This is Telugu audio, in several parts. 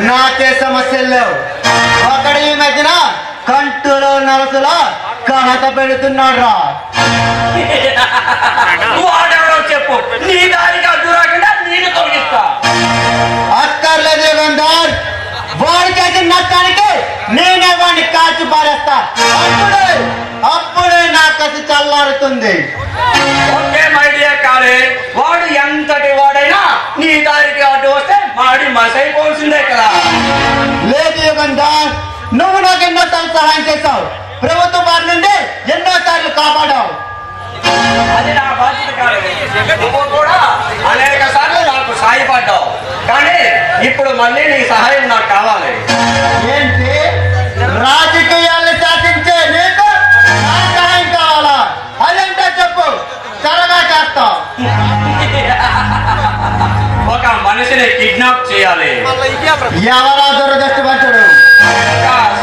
నాకే సమస్యలు లేవు. ఒకటి ఈ మధ్యన కంటులో నరసులా కహత పెడుతున్నాడు రా. వాడెవడో చెప్పు, నీ దానికి అడ్డు రాకుండా నేను తొలగిస్తా. అక్కర్లేదు యుగంధర్, వాడి చేసిన నష్టానికి నేనే వాడిని కాల్చి పారేస్తా. అప్పుడే నా కసి చల్లారుతుంది. ఓకే మై డియర్ కాలే, వాడు ఎంతటి వాడైనా నీ దారికి అడ్డు వస్తే మాడి మసైపోవాల్సిందే కదా. లేదు యుగంధర్, నువ్వు నాకు ఎన్నోసార్లు సహాయం చేశావు. ప్రభుత్వ వారి నుండి ఎన్నోసార్లు కాపాడావు. అది నా బాధ్యత కాదు. నువ్వు కూడా అనేక సార్లు నాకు సహాయపడ్డావు, కానీ ఇప్పుడు మళ్ళీ నీ సహాయం నాకు కావాలి. ఏంటి, రాజకీయాలను శాసించే నీకు నా సహాయం కావాలా? అదేంటో చెప్పు, త్వరగా చేస్తావు. ఒక మనిషిని కిడ్నాప్ చేయాలి. ఎవరా దురదృష్టవంతుడు?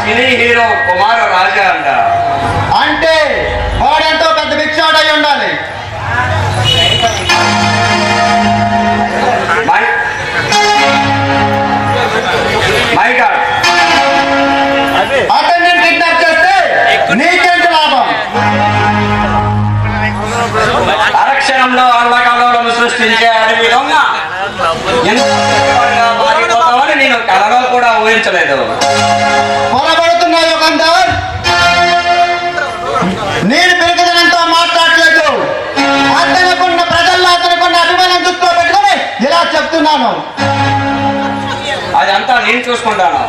సినీ హీరో కుమార రాజా అంట. అంటే వాడెంతో పెద్ద భిక్షాడై ఉండాలి. మై గాడ్, అతన్ని కిడ్నాప్ చేస్తే నీకేంటి లాభం? అరక్షణంలో అల్లకల్లోలను సృష్టించే అడవి దొంగ ఎంత మారిపోతామని నేను కలలో కూడా ఊహించలేదు. పొరబడుతున్నా యుగంధర్, నేను పెరుగుదనంతో మాట్లాడలేదు. అతనుకున్న ప్రజల్లో అతనుకున్న అభిమానం దృష్టిలో పెట్టుకొని ఇలా చెప్తున్నాను. అదంతా నేను చూసుకుంటాను.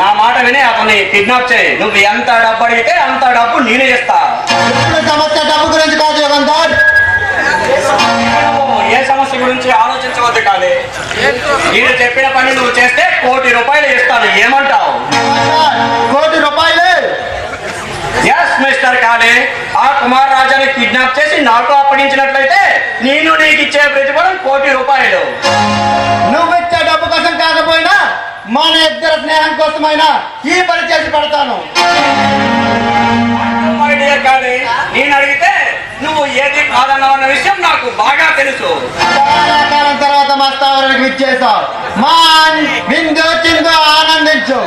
నా మాట విని అతన్ని కిడ్నాప్ చేయి. నువ్వు ఎంత డబ్బు అడిగితే అంత డబ్బు నేనే ఇస్తా. ఇప్పుడు సమస్య డబ్బు గురించి కాదు యుగంధర్. ఏ సమస్య గురించి ఆలోచించవద్దు. కానీ నేను చెప్పిన పని నువ్వు చేస్తే ₹1 కోటి ఇస్తాను. ఏమంటావు? ₹1 కోటి? ఎస్ మిస్టర్ కాలే, ఆ కుమార్ రాజాని కిడ్నాప్ చేసి నాకు అప్పగించినట్లయితే నేను నీకు ఇచ్చే ప్రతిఫలం ₹1 కోటి. నువ్విచ్చే డబ్బు కోసం కాకపోయినా మన ఇద్దరు స్నేహం కోసమైనా ఈ పని చేసి పెడతాను. నేను అడిగితే నువ్వు ఏది కాదన్నావన్న విషయం నాకు బాగా తెలుసు. చాలా కాలం తర్వాత మా స్థావరానికి విచ్చేసావు. మా విందు చిందు ఆనందించు.